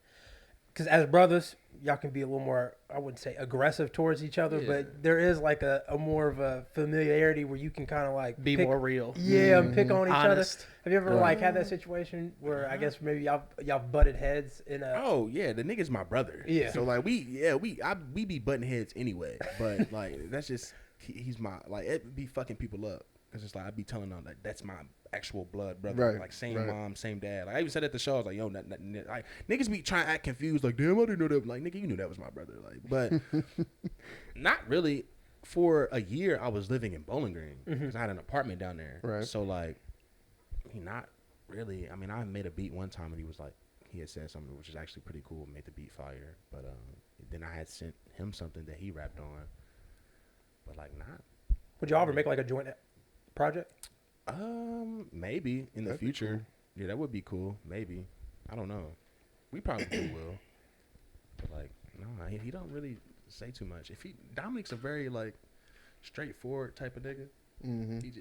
because as brothers, y'all can be a little more, I wouldn't say aggressive towards each other, but there is like a more of a familiarity where you can kind of like Be more real. Yeah, and pick on each Honest. other. Have you ever like had that situation where I guess maybe y'all butted heads in a? Oh yeah, the nigga's my brother. Yeah. So like we be butting heads anyway, but like that's just he's my like it be fucking people up. It's just like I be telling them like that's my actual blood brother, Right, like same right. mom, same dad. Like I even said at the show, I was like, yo, like niggas be trying to act confused, like damn, I didn't know that. Like nigga, you knew that was my brother, like, but not really. For a year, I was living in Bowling Green because I had an apartment down there. Right. So like, not really. I mean, I made a beat one time and he was like, he had said something which is actually pretty cool, made the beat fire. But then I had sent him something that he rapped on, but like not. Would y'all ever make like a joint project? Maybe in the That'd be future. Yeah, that would be cool. Maybe. I don't know. We probably will. But like, no, he don't really say too much. Dominic's a very like straightforward type of nigga.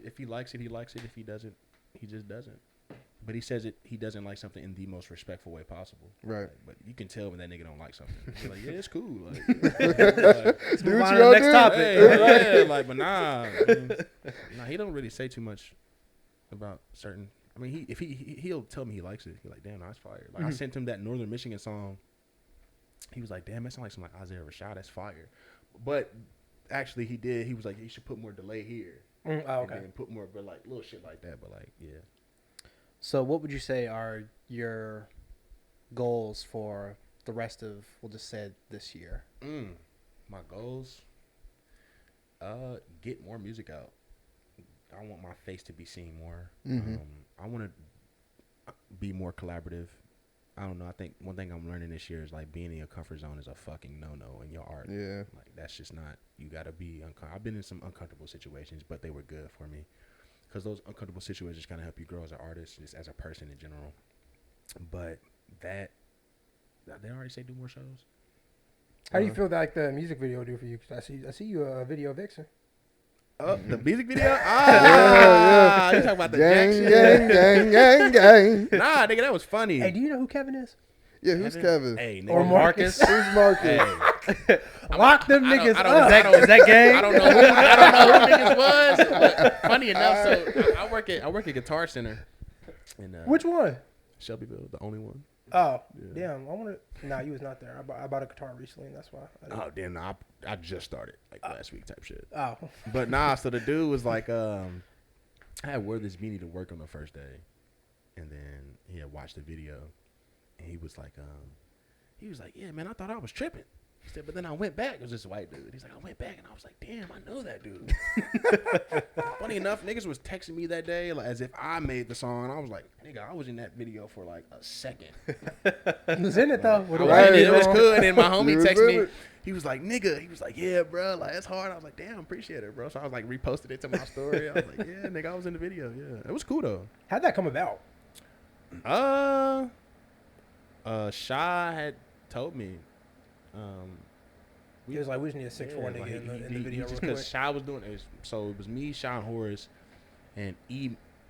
If he likes it, he likes it. If he doesn't, he just doesn't. But he says he doesn't like something in the most respectful way possible. Right. Like, but you can tell when that nigga don't like something. He's like, yeah, it's cool. Like, Do what you on to the gonna next do. topic. hey, yeah, like, but nah, he don't really say too much about certain. I mean, he'll tell me he likes it. He's like, damn, that's fire. Like I sent him that Northern Michigan song. He was like, damn, that sounds like some like Isaiah Rashad. That's fire. But actually, he did. He was like, you should put more delay here. Oh, okay. And then put more, but like little shit like that. But like, yeah. So what would you say are your goals for the rest of, we'll just say, this year? My goals, get more music out. I want my face to be seen more. I want to be more collaborative. I don't know. I think one thing I'm learning this year is like being in your comfort zone is a fucking no-no in your art. Yeah. Like that's just not, you got to be I've been in some uncomfortable situations, but they were good for me. Because those uncomfortable situations kind of help you grow as an artist, just as a person in general. But they already say do more shows. How do you feel like the music video do for you? 'Cause I see you a video vixen. Oh, the music video? Yeah. You talking about the Jack Gang, shit? gang. Nah, nigga, that was funny. Hey, do you know who Kevin is? Yeah, who's Kevin? Hey, nigga. Or Marcus? Who's Marcus? Hey. Lock them niggas I don't- up. Is that gang? I don't know who niggas was. But funny enough, so I work at Guitar Center in Which one? Shelbyville, the only one. Oh, Yeah. damn. I want to. Nah, you was not there. I bought a guitar recently, and that's why. Oh, then I just started like last week type shit. Oh. But nah, so the dude was like, I had wore this beanie to work on the first day, and then he had watched the video, and he was like, yeah, man, I thought I was tripping. He said, but then I went back. It was this white dude. He's like, I went back, and I was like, damn, I know that dude. Funny enough, niggas was texting me that day like as if I made the song. I was like, nigga, I was in that video for like a second. He was in it, though. With I the was in white it. It was on. good. And my homie You was texted me. in it. He was like, nigga. He was like, yeah, bro. Like, it's hard. I was like, damn, appreciate it, bro. So I was like, reposted it to my story. I was like, yeah, nigga, I was in the video. Yeah. It was cool, though. How'd that come about? Shy had told me. He was like, we just need a 6'4" nigga in the video real Because quick. Shy was doing it. So it was me, Shy, and Horace, and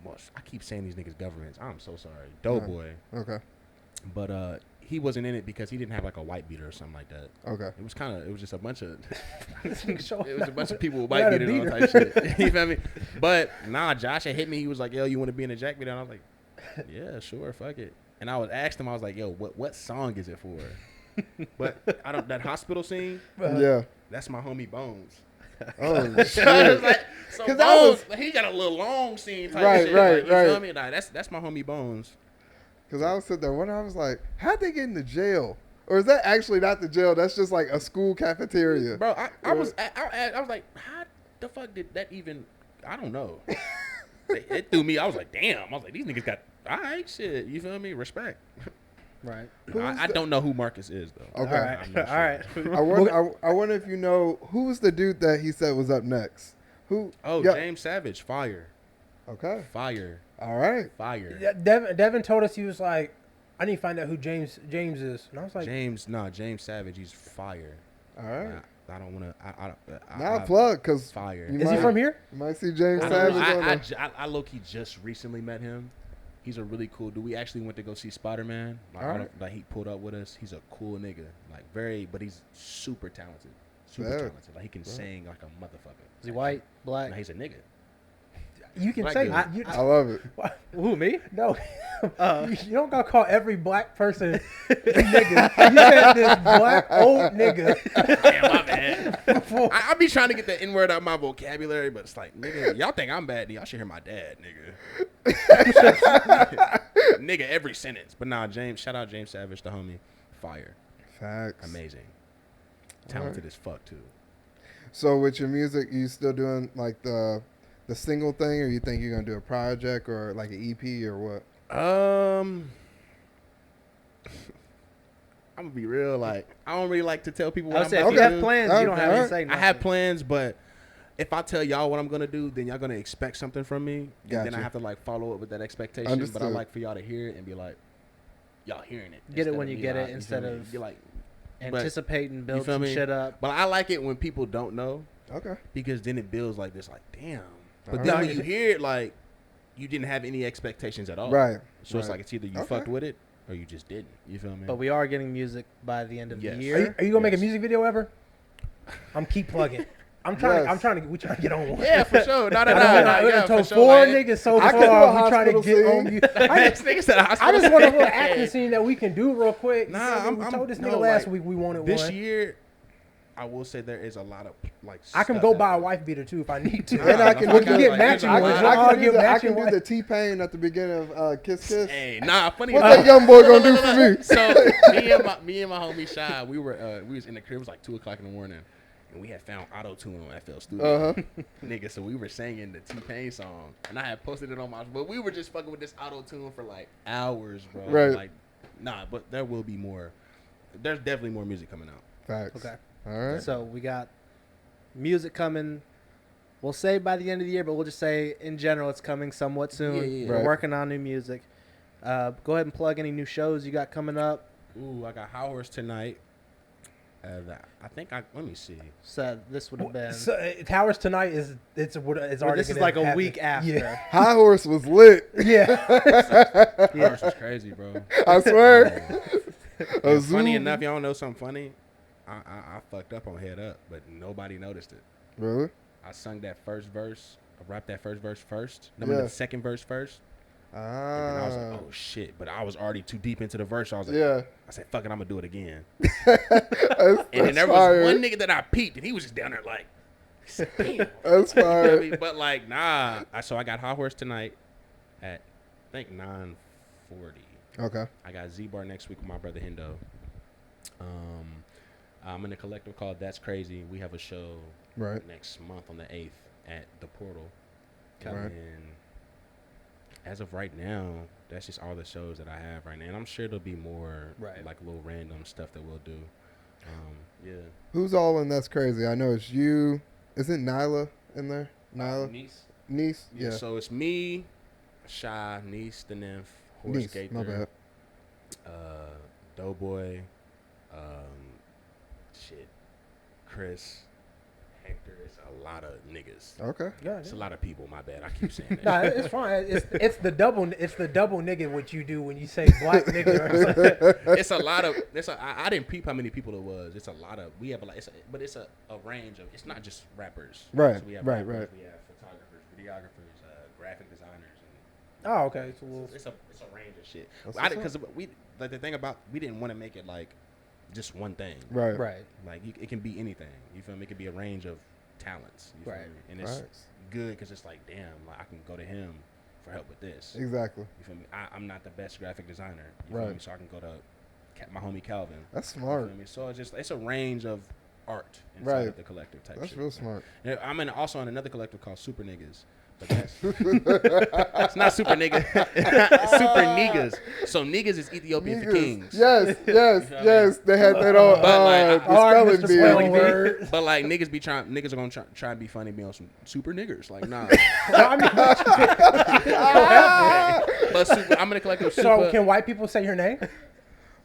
well, I keep saying these niggas governments. I'm so sorry. Doughboy. Okay. But he wasn't in it because he didn't have like a white beater or something like that. Okay. It was just a bunch of Show it was a bunch of people with We white had a beaters on type shit. You feel me? But nah, Josh had hit me. He was like, yo, you want to be in a Jack video? And I was like, yeah, sure, fuck it. And I was asked him, I was like, yo, what song is it for? But that hospital scene, Yeah. that's my homie Bones. Oh, So I was shit. like, so 'Cause I Bones, he got a little long scene type Right, shit. right, like, you feel right. me? Nah, that's my homie Bones. Because I was sitting there, I was like, how'd they get into jail? Or is that actually not the jail? That's just like a school cafeteria. Bro, I was like, how the fuck did that even? I don't know. it threw me. I was like, damn. I was like, these niggas got all right shit. You feel me? Respect. Right. I don't know who Marcus is though. Okay. All right. I'm not sure. All right. I wonder if you know, who's the dude that he said was up next? Who? Oh, Yeah. James Savage, fire, Okay. fire, All right. fire. Yeah, Devin told us, he was like, I need to find out who James is. And I was like, James Savage, he's fire. All right. I don't want to. Now plug, because fire. Is he from here? You might see James I don't Savage know. on I low key just recently met him. He's a really cool dude. We actually went to go see Spider-Man. Like, Alright. like he pulled up with us. He's a cool nigga. Like but he's super talented. Super Fair. talented. Like he can sing like a motherfucker. Is he white, black? No, he's a nigga. You can Black say dude. I love it. Who, me? no. You don't gotta call every black person a nigga. You said this black old nigga. Damn, my bad. I be trying to get the N-word out of my vocabulary, but it's like, nigga, y'all think I'm bad, y'all should hear my dad, nigga. Nigga, every sentence. But nah, shout out James Savage, the homie. Fire. Facts. Amazing. Talented as fuck, too. So with your music, you still doing like the single thing, or you think you're gonna do a project or like an EP or what? I'm gonna be real. Like, I don't really like to tell people I what would I'm say about if to you do. have plans, you don't have to say I nothing. have plans, but if I tell y'all what I'm gonna do, then y'all gonna expect something from me, and then Gotcha. I have to like follow up with that expectation. Understood. But I like for y'all to hear it and be like, y'all hearing it. Get it instead when of you me, get like, it you instead feel me? of Be like, anticipating, you build feel some me? shit up. But I like it when people don't know, Okay. because then it builds like this, like damn. But Alright. then when you hear it, like you didn't have any expectations at all. Right. So it's Right. like it's either you Okay. fucked with it or you just didn't. You feel me? But we are getting music by the end of Yes. the Are year. you gonna make a Yes. music video ever? I'm keep plugging. I'm trying to. We trying to get on one. Yeah, for sure. No, I done told four niggas so I could do a far. We trying to hospital get on scene. you. Nigga said I just want a little acting scene that we can do real quick. Nah, You know what I mean? We I'm- told this no, nigga last like, week we wanted This one. year, I will say there is a lot of like. I can stuff go buy a happening. wife beater too if I need to. Nah, And I can we do can the- get matching I ones. can- We'll I all can get do matching the ones. T-Pain at the beginning of Kiss Kiss. Hey, nah, funny What enough. that young boy gonna do for me? So me and my homie Shy, we was in the crib. It was like 2:00 in the morning, and we had found auto tune on FL Studio. Nigga, so we were singing the T-Pain song, and I had posted it on my. But we were just fucking with this auto tune for like hours, bro. Right. Like, nah, but there will be more. There's definitely more music coming out. Facts. Okay. All right. So we got music coming. We'll say by the end of the year, but we'll just say in general it's coming somewhat soon. Yeah. We're Right. working on new music. Go ahead and plug any new shows you got coming up. Ooh, I got Howard's tonight. Let me see. So this would have been. So, Towers tonight is it's already. This is gonna like a happen. week after. Yeah. High Horse was lit. Yeah. Howard's is crazy, bro. I swear. A Funny Zoom- enough, y'all know something funny? I fucked up on Head Up, but nobody noticed it. Really? I sung that first verse. I rapped that first verse first. Yeah. The second verse first. And then I was Ah. like, oh shit. But I was already too deep into the verse. So I was like, Yeah. I said, fuck it, I'm gonna do it again. That's And then there was fire. one nigga that I peeped, and he was just down there like, damn. That's You know what I fire. mean? But like, nah. So I got Hot Horse tonight at I think 9:40. Okay. I got Z-Bar next week with my brother Hendo. I'm in a collective called That's Crazy. We have a show Right. next month on the 8th at the Portal. Right. And as of right now, that's just all the shows that I have right now. And I'm sure there'll be more Right. like little random stuff that we'll do. Yeah. Who's all in That's Crazy? I know it's you. Isn't Nyla in there? Nyla? Niece. Niece? Yeah. Yeah. So it's me, Shy, Niece, the Nymph, Horse Niece. Gaither, My bad. Doughboy, Chris, Hector. It's a lot of niggas. Okay. Yeah. It's a lot of people. My bad. I keep saying that. Nah, it's fine. It's the double nigga what you do when you say black nigga. Or something. It's a lot of. I didn't peep how many people it was. It's a lot of. We have but it's a range of. It's not just rappers. Right, So we have right, rappers, right. We have photographers, videographers, graphic designers, and Oh, okay. It's a little. it's a range of shit. That's what's Because we like the thing about we didn't want to make it like just one thing. Right. Right. Like it can be anything. You feel me? It can be a range of talents. You feel Right. me? And it's Facts. good because it's like, damn, like I can go to him for help with this. Exactly. You feel me? I'm not the best graphic designer. You Right. feel me? So I can go to my homie Calvin. That's You smart. feel me? So it's a range of art inside Right. of the collective type That's shit. real smart. Yeah, I'm also on another collective called Super Niggas. But that's it's not super nigga. It's super niggas. So niggas is Ethiopian for Niggas. kings. Yes, yes, You know what I yes. They had that on But, like, the All right, spelling Mr. bee. Spelling Word. But like niggas are gonna try and be funny, be on some super niggers. Like nah. I mean, But super, I'm gonna collect them super. so can white people say your name?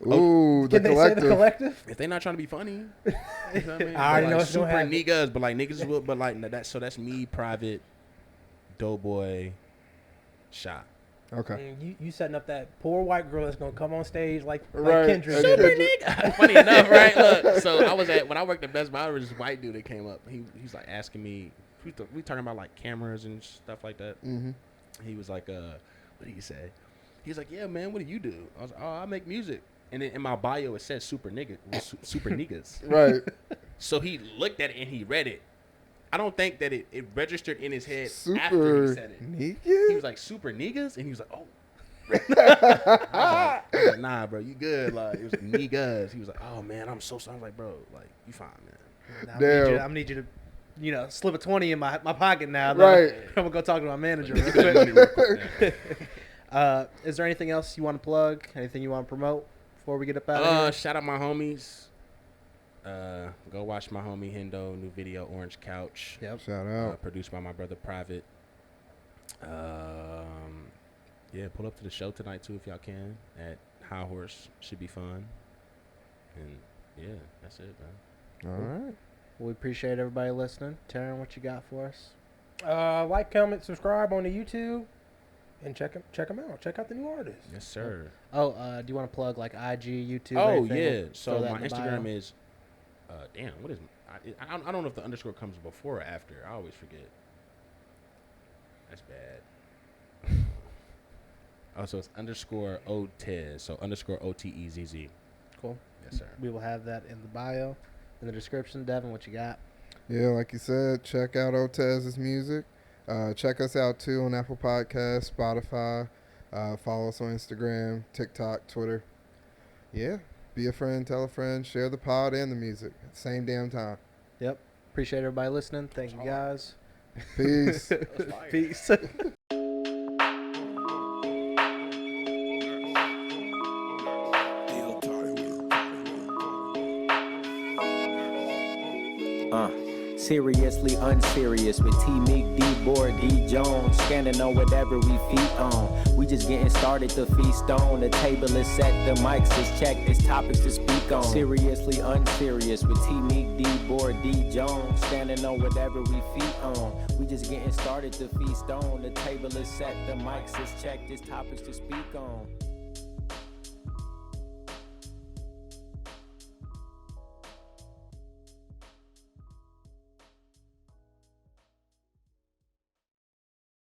Ooh, the Can they say the collective. collective? If they not trying to be funny, you know what I mean? I already But, know like, what's gonna super happen. niggas, but like niggas will, but like that's me, Private, Doughboy, Shot. Okay. You setting up that poor white girl that's gonna come on stage like Right. Kendrick. Super did. nigga. Funny enough, right? Look, so when I worked at Best Buy, there was this white dude that came up. He's like asking me, we talking about like cameras and stuff like that. Mm-hmm. He was like, what did he say? He was like, yeah, man, what do you do? I was like, oh, I make music. And then in my bio it said super niggas. Right. So he looked at it and he read it. I don't think that it registered in his head after he Super said it. nigga? He was like, super niggas? And he was like, oh. I was like, nah, bro, you good. Like, it was niggas. He was like, oh, man, I'm so sorry. I was like, bro, like, you fine, man. Now, I'm Damn. gonna need you to, slip a 20 in my pocket now. Right. I'm gonna go talk to my manager. Give Real me that money quick. real quick, man. Is there anything else you want to plug? Anything you want to promote before we get up out of here? Shout out my homies. Go watch my homie Hendo new video, Orange Couch. Yep. Shout out. Produced by my brother Private. Yeah, pull up to the show tonight too if y'all can at High Horse. Should be fun. And yeah, that's it, man. All right. We appreciate everybody listening. Taryn, what you got for us? Like, comment, subscribe on the YouTube, and check them out. Check out the new artists. Yes, sir. Oh, do you want to plug like IG, YouTube? Oh anything? yeah. We'll So throw that my in the Instagram bio. is, damn, what is? I don't know if the underscore comes before or after. I always forget. That's bad. Oh, so it's underscore Otez. So underscore OTEZZ. Cool. Yes, sir. We will have that in the bio, in the description. Devin, what you got? Yeah, like you said, check out Otez's music. Check us out too on Apple Podcasts, Spotify. Follow us on Instagram, TikTok, Twitter. Yeah, be a friend, tell a friend, share the pod and the music at the same damn time. Yep. Appreciate everybody listening. Thank you guys. Peace. Peace. Seriously unserious with T Meek, D Board, D Jones, standing on whatever we feet on. We just getting started to feast on. The table is set, the mics is checked, there's topics to speak on. Seriously unserious with T Meek, D Board, D Jones, standing on whatever we feet on. We just getting started to feast on. The table is set, the mics is checked, there's topics to speak on.